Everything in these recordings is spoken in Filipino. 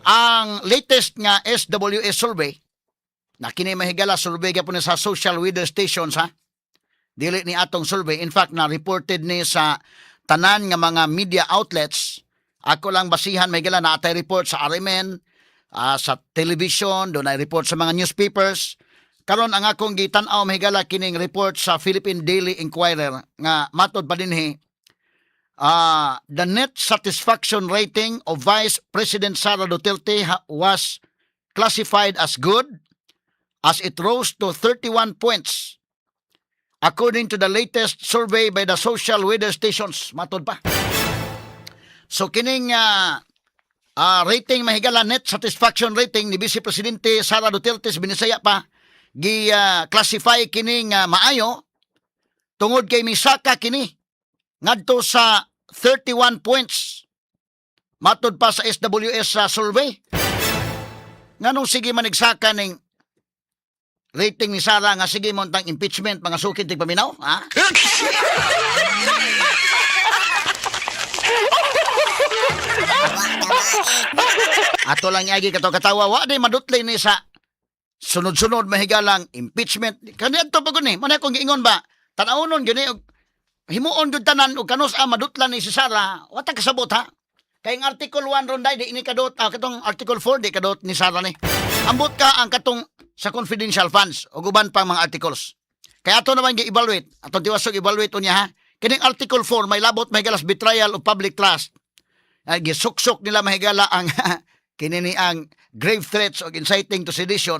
ang latest nga SWS survey, na kini mahigala survey gyapon sa social weather stations ha. Dili ni atong survey. In fact, na reported ni sa tanan nga mga media outlets. Ako lang basihan mahigala na atay report sa RMN, sa television, doon ay report sa mga newspapers. Karon ang akong gitan-aw mahigala kining report sa Philippine Daily Inquirer nga matod pa dinhi, the net satisfaction rating of Vice President Sara Duterte was classified as good as it rose to 31 points according to the latest survey by the social weather stations. Matod pa. So kining rating mahigala, net satisfaction rating ni Vice Presidente Sara Duterte sa Binisaya pa, gi-classify kining maayo tungod kay misaka kini ngadto sa 31 points matod pa sa SWS survey. Nganong sige manigsaka ning rating ni Sara nga sige mo tang impeachment mga sukid tig paminaw, ha? Ato lang yagi katawa wa day madutlay ni sa sunod-sunod mahigalang impeachment. Kani adto pa guni, man akong giingon ba? Tan-awon gani og himuon gud tanan og kanus madutlan ni si Sara, wata kasabot ha. Kay ang Article 1 ronday di ini kadot, katong Article 4 di kadot ni Sara ni. Ambot ka ang katong sa confidential funds o uban pang mga articles. Kaya ato naman gi-evaluate, atong tiwasog evaluate unya ha. Kining Article 4 may labot mahigalas betrayal of public trust. Gisuksok nila mahigala ang kinini ang grave threats o inciting to sedition.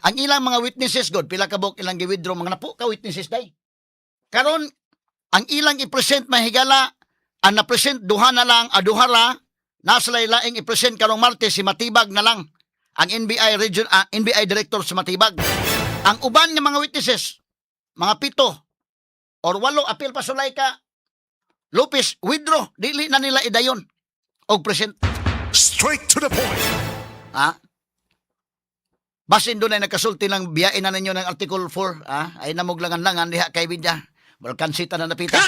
Ang ilang mga witnesses god pila ka bok ilang gi-withdraw mga napo ka witnesses day. Karon ang ilang i-present mahigala ang na-present duha na lang aduhara nasa laing i-present karong Martes si Matibag na lang ang NBI region NBI director sa Matibag. Ang uban nga mga witnesses mga 7 or 8 apil pa sulay ka Lopez withdraw dili na nila idayon og present. Straight to the point. Ha? Basin doon ay nakasulti lang biyain na ninyo ng Article 4. Ay namuglangan-langan diha kay Bidya. Balkansita na napita.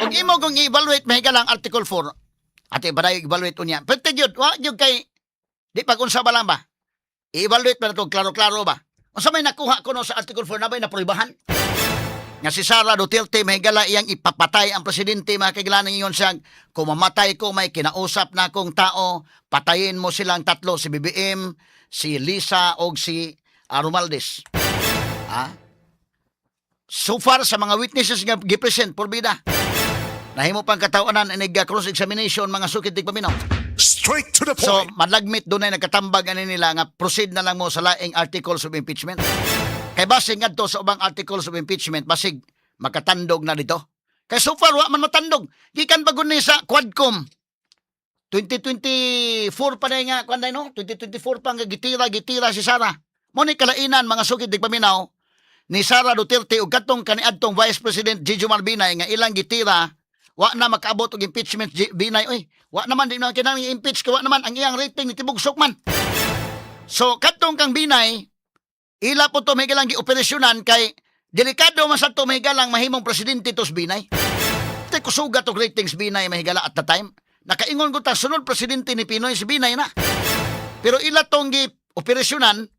Kung imo kung i-evaluate mahiga lang Article 4, ate ba i-evaluate unya? Pwede yun, wag yun kay, di pa kung sa ba lang ba? I-evaluate ba na ito, klaro-klaro ba? O sa may nakuha ko no sa Article 4 na ba'y naproibahan? Nga si Sara Duterte mahigala iyang ipapatay ang presidente, mga kailangan iyon siyang kung mamatay ko may kinausap na akong tao, patayin mo silang tatlo, si BBM, si Lisa o si Romualdez. So far sa mga witnesses nga gipresent porbida, nahimo pang katawanan inig cross examination mga sukid tig paminaw. Straight to the So point. madlagmit doon ay nagkatambag ani nila nga proceed na lang mo sa laing articles of impeachment. Kay basig ngadto sa ubang articles of impeachment basig makatandog na dito. Kay so far wa man matandog. Gikan ba guni sa Quadcom 2024 pa na nga kuanday no? 2024 pa nga gitira si Sara. Mo ni kalainan mga sukid tig paminaw ni Sara Duterte ug katong kaniadtong Vice President Gigi Binay nga ilang gitira wa na makaabot og impeachment Binay oy. Wa naman di na kinahanglan i-impeach ka, wa naman ang iyang rating ni tibugsok man. So katong kang Binay ila po to may galang gi-operasyonan kay delikado man sa to may galang mahimong presidente tos Binay. Tay kusuga to ratings Binay mahigala at the time. Nakaingon ko ta sunod presidente ni Pinoy si Binay na. Pero ila tong gi-operasyonan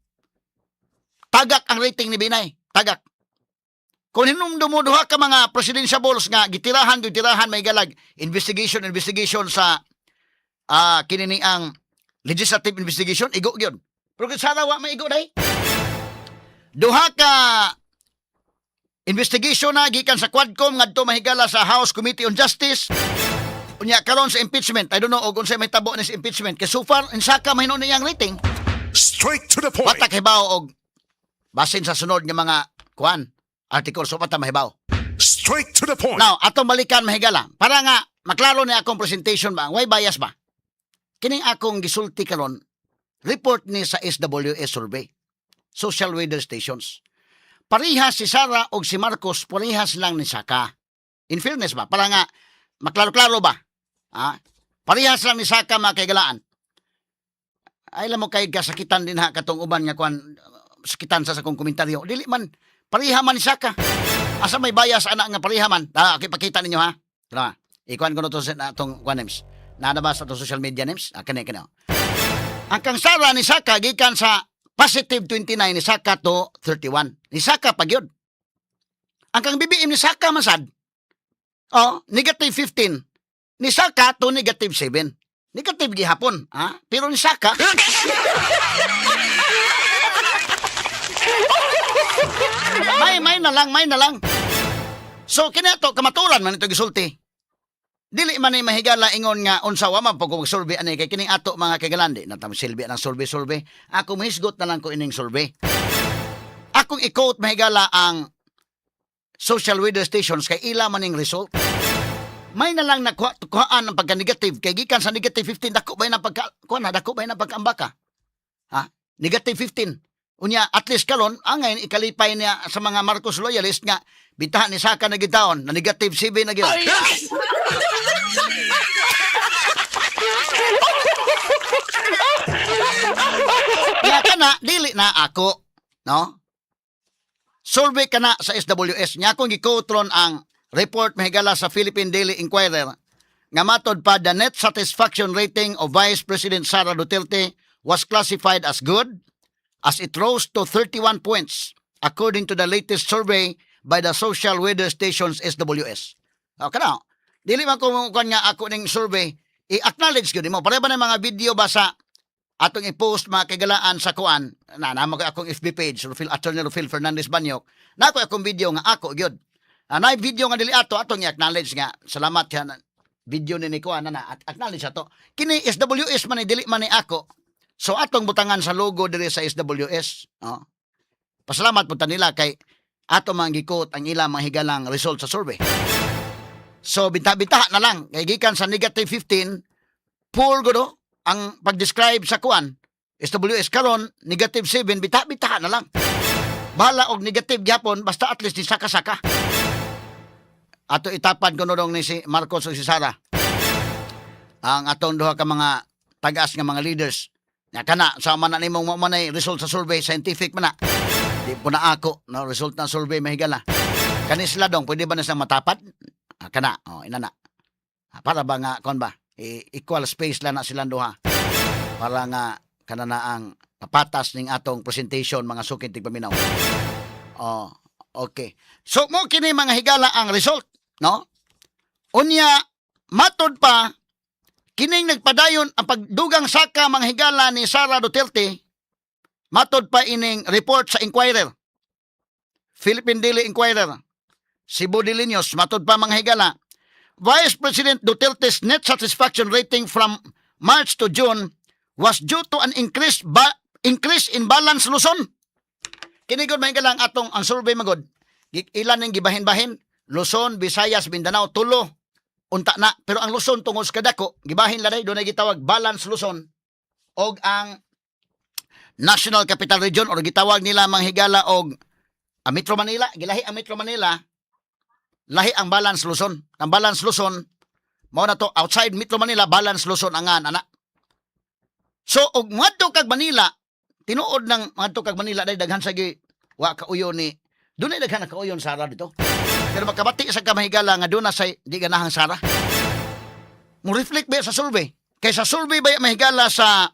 tagak ang rating ni Binay. Tagak. Kung hinumdumuduha ka mga presidentiables nga gitirahan may galag investigation sa kinini ang legislative investigation igo gyud. Pero kung sana wa maigo day. Duha ka investigation na gikan sa Quadcom ngadto mahigala sa House Committee on Justice. Unya karon sa impeachment. I don't know og unsay may tabo ni sa impeachment. Kay so far insaka mahinon niyang rating. Straight to the point. Watak hibaw og basin sa sunod nga mga article so pata mahibaw. Straight to the point. Now, atong balikan mahigala. Para nga maklaro ni akong presentation ba, way bias ba? Kining akong gisulti karon report ni sa SWS survey. Social weather stations. Parihas si Sara o si Marcos, parihas lang ni Saka. In fairness ba? Para nga maklaro-klaro ba? Parihas lang ni Saka makaigalaan. Ay lang mo kay kasakitan din ha katong uban nga sakitan sa akong komentaryo. Dili man pariha man ni Saka. Asa may bias anak nga pariha man. Pakita ninyo ha. Tara, ikuan ko na to sa atong names. Nadabas sa atong social media names. Kani. Ang kang Sara ni Saka gikan sa positive 29 ni Saka to 31. Ni Saka pagyod. Ang kang BBM ni Saka masad. Negative 15. Ni Saka to negative 7. Negative gihapon, ha? Pero ni Saka may na lang. So kinato kamaturan man ito gisulti. Dili man ni mahigala ingon nga unsa wa man pag survey ani kay kining ato mga kagalandi natam silbi ng survey. Ako mahisgot na lang ko ining survey. Akong i-quote mahigala ang social media stations kay ila man ning result. May na lang nakuhaan ang pagka-negative kay gikan sa negative 15 dako ba na pagkaambaka. Ha? Negative 15. Unya at least karon angay ikalipay niya sa mga Marcos loyalist nga bitahan ni Saka na gitaon na negative 7 na gyud. Kaya kana dili na ako, no? Survey kana sa SWS nya akong gikotron ang report mahigala sa Philippine Daily Inquirer nga matod pa the net satisfaction rating of Vice President Sara Duterte was classified as good as it rose to 31 points according to the latest survey by the social weather stations SWS. Kana, dili man ko nga ako ning survey, i-acknowledge ko mo. Pare ba ng mga video ba sa atong i-post mga kagalaan sa kuan, namo ko akong FB page, Attorney Rufil Fernandez Banyok, nako akong video nga ako gyud. Na video nga dili atong i-acknowledge nga, salamat yan, video ni kuan na acknowledge ato. Kini SWS man dili man ni ako. So atong butangan sa logo diri sa SWS, pasalamat po nila kay ato manggikot ang ilang mga higalang result sa survey. So bita-bita na lang kay gikan sa negative 15 poor gudo ang pag-describe sa kuan. SWS karon negative 7 bita-bita na lang. Bahala og negative gyapon basta at least ni saka-saka. Ato itapan ko nung ni si Marcos o si Sara. Ang atong duha ka mga tagas nga mga leaders. Nga kana, sama na nimong mamanay result sa survey, scientific man na. Di po na ako, no, result ng survey mahigala. Kani sila dong, pwede ba na silang matapad? Kana, inana. Para ba nga, kon ba, equal space lang na silang duha. Para nga, kana na ang papatas ning atong presentation, mga sukin tigpaminaw. Okay. So, mo kini mga higala ang result, no? Unya, matod pa, kining nagpadayon ang pagdugang Saka mga higala ni Sara Duterte, matod pa ining report sa Inquirer, Philippine Daily Inquirer, Cebu Daily News, matod pa mga higala, Vice President Duterte's net satisfaction rating from March to June was due to an increase in balance Luzon. Kinigod mga higala ang survey magod, ilan ang gibahin-bahin, Luzon, Visayas, Mindanao, tulo. Unta na, pero ang Luzon tungod sa kadako, gibahin laday doon ay gitawag balance Luzon og ang National Capital Region or gitawag nila mga higala og Metro Manila, gilahi ang Metro Manila, lahi ang balance Luzon. Ang balance Luzon mao na to outside Metro Manila, balance Luzon angan ana. So og ngadto kag Manila, tinuod ng ngadto kag Manila day daghan sa gi wa kauyon ni dunay daghan na kauyon Sara dito. Pero makabati sa kamahigala nga doon na sa di ganahang Sara. Mo reflect ba sa survey? Kay sa survey ba mahigala sa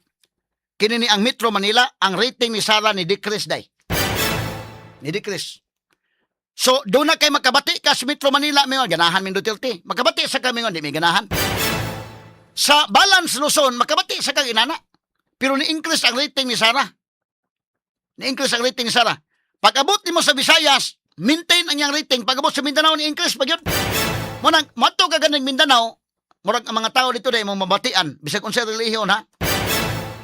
kinini ang Metro Manila, ang rating ni Sara ni decrease day. Ni decrease. So doon na kay makabati ka sa Metro Manila, may ganahan min Duterte. Makabati sa kami di may ganahan. Sa balance Luzon, makabati sa kag inana. Pero ni-increase ang rating ni Sara. Ni-increase ang rating ni Sara. Pag-abot nimo sa Visayas, maintain ang iyang rating. Pag-abot sa Mindanao, ni-increase pa yun. Munang, mato ka ganang Mindanao, murag ang mga tao dito dahil mong mabatian. Bisag unsay relihiyon, ha?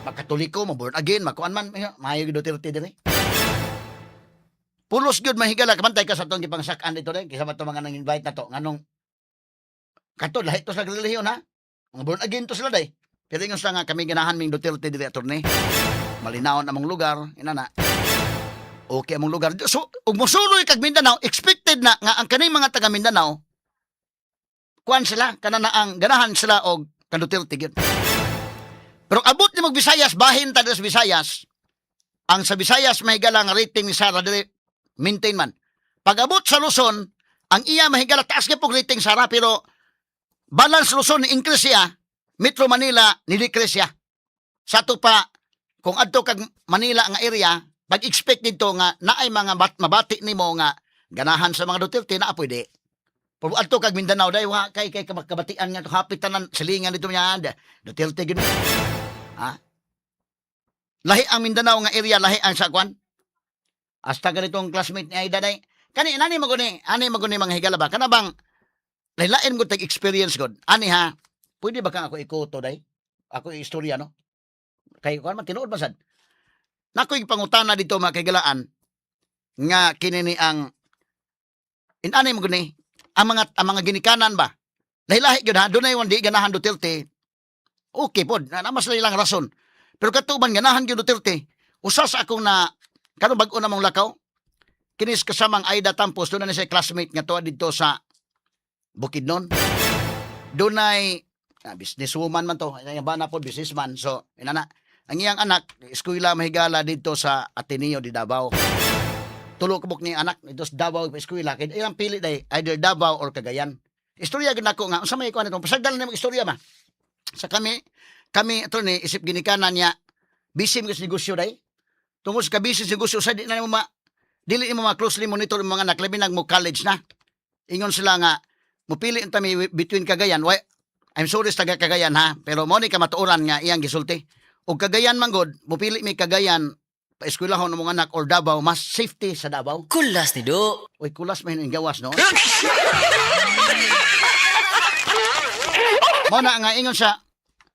Magkatoliko, maborn again, makuan man, mahayo Duterte din eh. Pulos gyud mahigala, kamantay ka sa itong gipangsakan dito rin, kisa ba ito mga nang-invite na to, nganong, kato, lahat to sa relihiyon, ha? Mga born again to sila dahil. Pero yung nga kami ganahan ming Duterte din, attorney. Malinaon among lugar, inana. Okay among lugar. So, ug mosuloy kag Mindanao, expected na nga ang kaning mga taga Mindanao kuan sila kana na ang ganahan sila og Duterte gyud. Pero abot ni mag Visayas, bahin ta sa Visayas. Ang sa Visayas mahigala nga rating ni Sara dili maintain man. Pag abot sa Luzon, ang iya mahigala taas gyud pog rating Sara pero Balance Luzon ni increase siya, Metro Manila ni decrease siya. Sa to pa kung adto kag Manila nga area, pag-expect dito nga naay mga mabati nimo nga ganahan sa mga Duterte na pwede. Pero adto kag Mindanao day wa kay kabatian nga hapit tanan silingan dito niya Duterte gid. Ha? Lahi ang Mindanao nga area, lahi ang sa kwan. Hasta ganitong classmate ni Aida day. Kani ani maguni mga higala ba? Kana bang lain ko tag experience god. Ani ha. Pwede ba kang ako ikuto day? Ako istorya no. Kay kwan man tinuod basad. Nakoy pangutana dito mga kaigalaan nga kinini ang inani maguni ang mga ginikanan ba? Lahi-lahi gyud ha. Dunay di ganahan Duterte. Okay pod, na mas lang rason. Pero katuban ganahan gyud Duterte. Usa sa akong na karon bag-o na mong lakaw. Kinis kasamang Aida Tampos, doon na siya classmate nga tuwa dito sa Bukidnon. Doon ay businesswoman man to, yung bana po businessman. So, inana, ang iyang anak, eskwela mahigala dito sa Ateneo di Davao. Tulo kabuk ni anak dito sa Davao eskwela. Kaya ilang pili day, either Davao or Cagayan. Istorya gid nako nga, unsa may kuan nito? Pasagdal na mo istorya ba? Sa kami ato ni isip ginikanan niya, busy mo sa negosyo day. Tungod sa busy sa negosyo, sa di na mo dili mo closely monitor mga anak, labi nag mo college na. Ingon sila nga, mupili unta mi between Cagayan. Why? I'm sorry sa taga Cagayan ha, pero mo ni ka matuoran nga iyang gisulti. Og Cagayan man god, mupili mi Cagayan pa eskwelahon ng mga anak or Davao, mas safety sa Davao. Kulas ni Do. Uy, kulas man yung gawas, no? Mo na nga ingon sa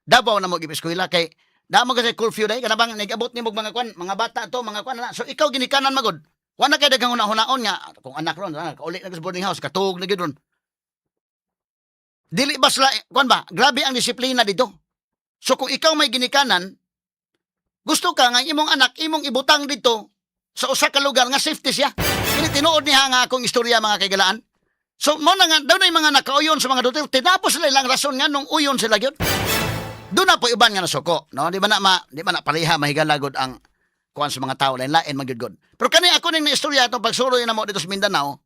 Davao na mo gi-eskwela kay damo kasi curfew day kanabang nag-abot ni mga kwan, mga bata to, mga kwan na. So ikaw ginikanan magod. Wa na kay daghang hunaon nga kung anak ron, kauli na sa boarding house, katug na gid ron. Dili ba sila, kwan ba? Grabe ang disiplina dito. So kung ikaw may ginikanan, gusto ka nga imong anak, imong ibutang dito sa usa ka lugar nga safety siya. Kini tinuod niya nga akong istorya mga kaigalaan. So mo na nga daw na yung mga nakauyon sa mga Duterte, tapos sila ilang rason nga nung uyon sila gyud. Doon na po iban nga nasuko, no? Di ba na pareha mahigalagod ang kuan sa mga tao lain magyud. Pero kani ako ning istorya itong pagsuroy na mo dito sa Mindanao,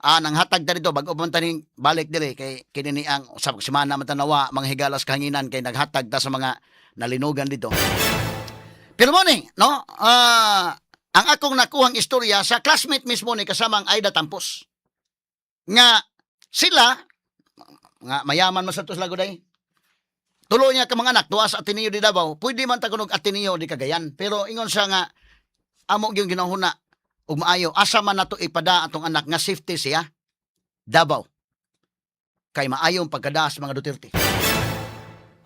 nang hatag ta dito bago pa ning balik diri kay kini ni ang usab semana man tanawa mga higalas kahanginan kay naghatag ta sa mga nalinugan dito. Pero mo ni, no? Ang akong nakuhang istorya sa classmate mismo ni kasamang Aida Tampos. Nga sila nga mayaman man sa tos lagoday. Tulo niya ka mga anak tuwa sa Ateneo di Davao, pwede man ta kunog Ateneo di Cagayan. Pero ingon siya nga amo gyud ginahuna ug maayo asa man nato ipada atong anak nga safety siya Davao. Kay maayo ang pagkada sa mga Duterte.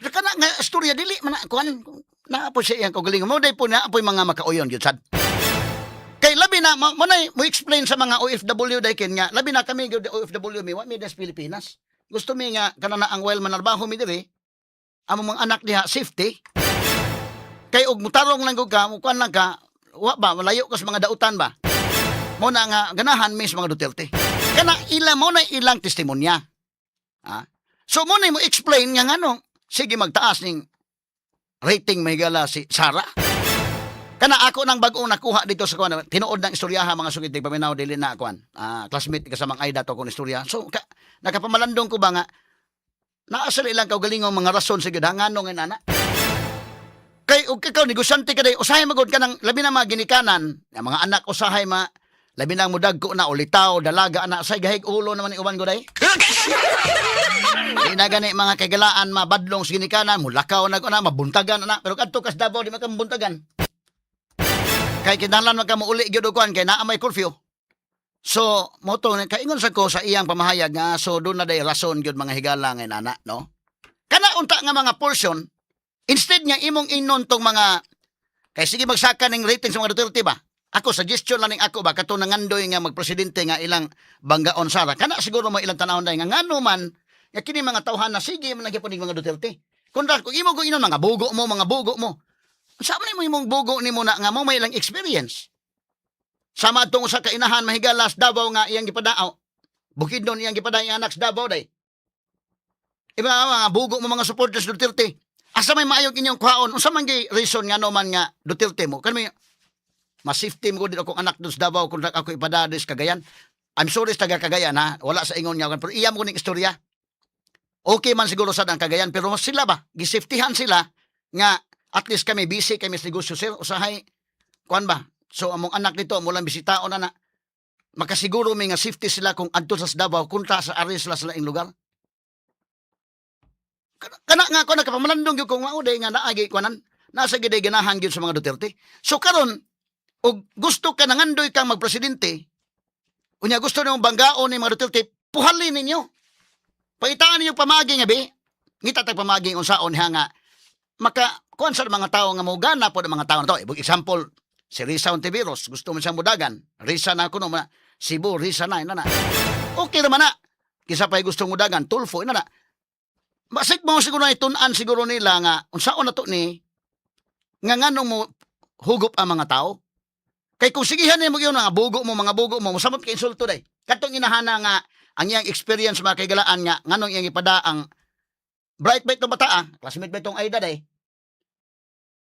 Pero kana nga istorya dili man kuan na po siya iyang kaugalingon mo day po na apoy mga makauyon gyud sad. Kay labi na mo explain sa mga OFW day ken nga labi na kami gyud OFW mi wa mi das Pilipinas. Gusto mi nga kanana ang well manarbaho mi diri. Amo mga anak diha safety. Kay og mutarong lang ka, mukuan lang ka, wa ba malayo ka sa mga dautan ba? Mo na nga ganahan mi sa mga Duterte. Kana mo na ilang testimonya. Ha? So mo na mo explain nga ngano, sige magtaas ning rating mahigala si Sara. Kana ako nang bag-o nakuha dito sa kuan, tinuod ng istoryaha mga sugid paminaw dili na kuan. Classmate kasamang Aida to kon istorya. So nakapamalandong ko ba nga naasal ilang kaugalingong mga rason sa gidangano nga nana. Kay og ikaw negosyante ka day usahay magod ka ng labi na mga ginikanan, ang mga anak usahay labi na mudag ko na ulitaw, dalaga anak say gahig ulo naman ni uban ko day. Di na gani mga kagalaan mabadlong sa ginikanan, mulakaw na ko na mabuntagan na, pero kadto kas Davao di man ka mabuntagan. Kay kinahanglan man ka mouli gyud kuan kay naa may curfew. So, moto kaingon sa ko sa iyang pamahayag nga so doon na day rason gyud mga higala nga nana, no? Kana unta nga mga portion instead nga imong inon tong mga kay sige magsaka ning rating sa mga Duterte ba? Ako suggestion lang ning ako ba kato nangandoy nga magpresidente nga ilang banggaon Sara. Kana siguro mo ilang tanawon day nga ngano man nga kini mga tawhan na sige man nagyapon ning mga Duterte. Kung imo go inon mga bugo mo. Sa man mo imong bugo nimo na nga mo may ilang experience. Sama tong sa kainahan mahigalas Davao nga iyang gipadaaw. Bukidnon iyang gipadaaw iyang anak sa Davao day. Iba mga bugo mo mga supporters Duterte. Asa may maayog inyong kuhaon? Unsa man gi reason nga no man nga Duterte mo? Kanmi mas safety mo din akong anak sa Davao kung ako ipadades Cagayan. I'm sorry sa taga Cagayan ha. Wala sa ingon niya pero iya mo ning istorya. Okay man siguro sad ang Cagayan, pero mas sila ba gisafetyhan sila nga at least kami busy kami sa negosyo sir usahay kuan ba. So among anak dito mo lang bisitaon na makasiguro may nga safety sila kung adto sa Davao kunta sa ari sila sa laing lugar. Kana nga ko nakapamalandong gyud kung mao day nga naagi kuanan nasa gid ganahan gyud sa mga Duterte. So karon og gusto ka nangandoy kang magpresidente unya gusto nimong banggaon ni mga Duterte puhalin ninyo. Pangitaan ninyo pamagi nga be ngita tag pamagi unsaon nga maka kuan sa mga tao nga mo gana po ng mga tao na to. Example, si Risa Ontiveros, gusto mo siyang mudagan. Risa na ako no, Cebu, Risa na, ina na. Okay naman na. Kisa pa'y gusto mudagan, Tulfo, ina na. Masik mo siguro na itunan siguro nila nga, unsaon na to ni, nga nganong mo hugot ang mga tao. Kay kung sigihan mo yun, mga bugo mo, musamot ka insulto day. Katong inahana nga, ang iyang experience mga kaigalaan nga, nganong iyang ipada ang bright ba itong bata classmate ba itong Aida day.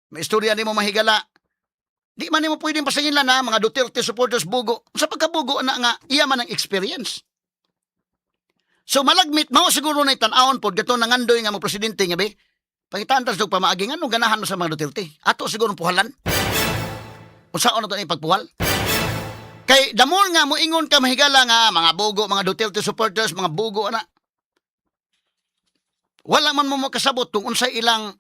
May istorya ni mo mahigala. Di man mo pwedeng pasangin lang na mga Duterte supporters bugo. Sa pagkabugo na nga, iya man ang experience. So malagmit, mao siguro na itanawon po, gato nangandoy nga mo presidente nga be, pangitaan tas dog pamaagi nga, nung ganahan mo sa mga Duterte. Ato siguro puhalan. Unsaon na ito na ipagpuhal? Kay damol nga mo ingon ka mahigala nga, mga bugo, mga Duterte supporters, mga bugo na. Wala man mo kasabot kung unsay ilang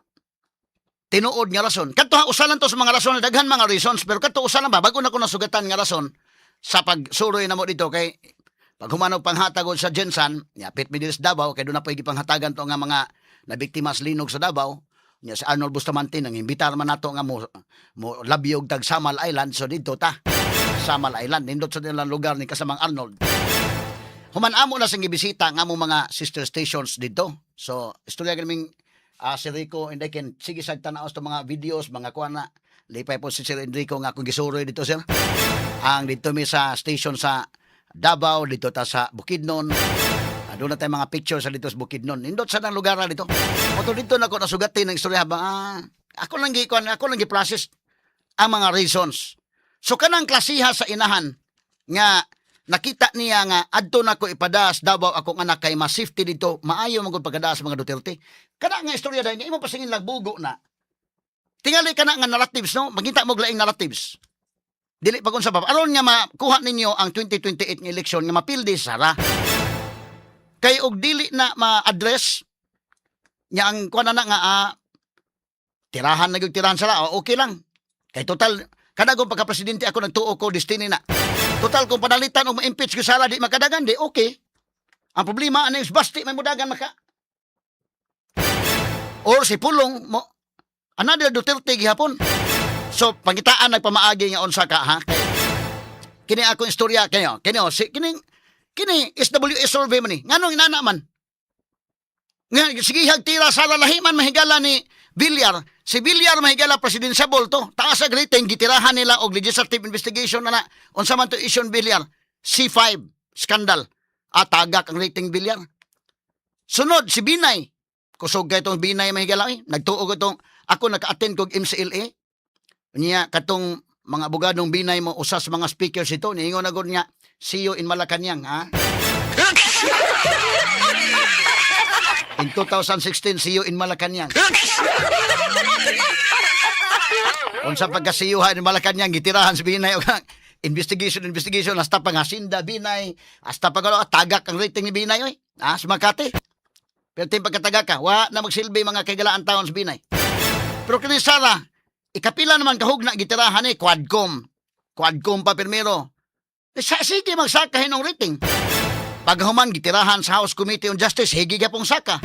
tinuod nga rason. Kadto usalan to sa mga rason, daghan mga reasons, pero kadto usalan ba bago na ko nasugatan nga rason sa pagsuroy na mo dito kay pag humanog panghatagod sa Jensan, yapit mi diri sa Davao kay doon na pwede panghatagan to nga mga nabiktima sa linog sa Davao. Nya si Arnold Bustamante nang imbitar man nato nga mo labyog tag Samal Island, so dito ta. Samal Island nindot sa nilang lugar ni kasamang Arnold. Human-amo na sing gibisita nga among mga sister stations dito. So, istorya kaming si Rico and I can sige sa tanaos to mga videos, mga kuha na. Lipay po si Sir Enrico nga kung gisuroy dito sir. Ang dito mi sa station sa Davao, dito ta sa Bukidnon. Doon na tayo mga pictures sa dito sa Bukidnon. Indot sa nang lugar dito. Oto dito na ko nasugatin ng istorya ba. Ako lang gi-process ang mga reasons. So kanang klasiha sa inahan nga nakita niya nga adto na ko ipadas Davao akong anak kay mas safety dito maayo man gud pagkadaas mga Duterte kana nga istorya dahil imo pasingin lang bugo na tingali kana nga narratives no magita mo laing narratives dili pa kun sa aron nga makuha ninyo ang 2028 nga election nga mapildi Sara kay og dili na ma-address nya ang kuan na nga tirahan na gyud tirahan Sara okay lang kay total kada kung pagka-presidente ako nagtuo ko destiny na. Total kung panalitan o ma-impeach ko Sara di makadagan di okay. Ang problema ano is basti may mudagan maka. Or si Pulong mo another Duterte gihapon. So pangitaan nagpamaagi nga unsa ka ha. Kini ako istorya kayo. Kini SWS survey man ni. Nganong inana man? Nga sige hagtira Sara lahiman mahigala ni Villar. Si Villar mahigala presidential to. Taas ang rating, gitirahan nila og legislative investigation na unsa man to issue Villar. C5, scandal. Tagak ang rating Villar. Sunod, si Binay. Kusog kay itong Binay mahigala. Nagtuog itong, ako naka-attend kog MCLA. Niya, katong mga abogadong Binay mo, usas mga speakers ito. Niingon na gud niya, see you in Malacanang, ha? In 2016, see you in Malacanang. Unsa pagkasiyuhan in Malacanang gitirahan si Binay investigation hasta pa nga Sinda Binay hasta pa tagak ang rating ni Binay oy sa Makati pero tin pagkatagak ka wa na magsilbi mga kagalaan taon si Binay pero kini Sara ikapila naman kahugna gitirahan ni Quadcom pa primero sige magsaka hinong rating paghuman gitirahan sa House Committee on Justice higi gapong saka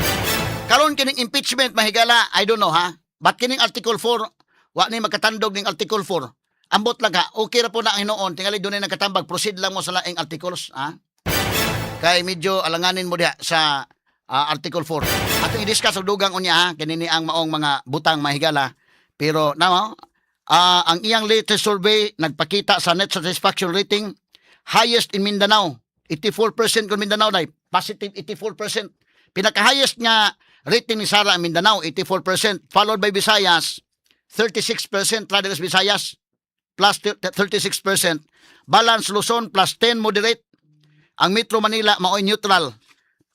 karon kining impeachment mahigala I don't know ha but kining Article 4 wa ni magkatandog ning Article 4. Ambot lang ka, okay ra po na ang hinoon. Tingali doon ay nagkatambag, proceed lang mo sa laing articles. Ha? Kay medyo alanganin mo diha sa Article 4. Atong i-discuss og dugang unya ha, kinini ang maong mga butang mahigala. Pero ang iyang latest survey nagpakita sa net satisfaction rating highest in Mindanao. 84% kung Mindanao dai, positive 84%. Pinaka-highest nga rating ni Sara ang Mindanao, 84%, followed by Visayas 36%, Laderas Visayas plus 36%, Balance Luzon plus 10 moderate, ang Metro Manila maoy neutral,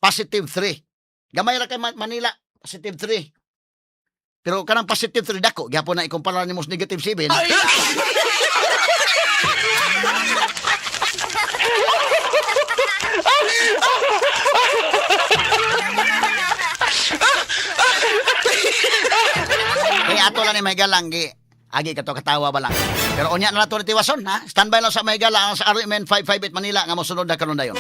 positive 3. Gamay ra kay Manila, positive 3. Pero kanang positive 3 dako, gyapon na ikumpara nimo sa negative 7. Kaya ato lang ni may galang agi ka to katawa ba lang. Pero unya na nato ni tiwason ha. Standby lang sa may gala ang sa RMN 558 Manila nga mosunod na karon dayon.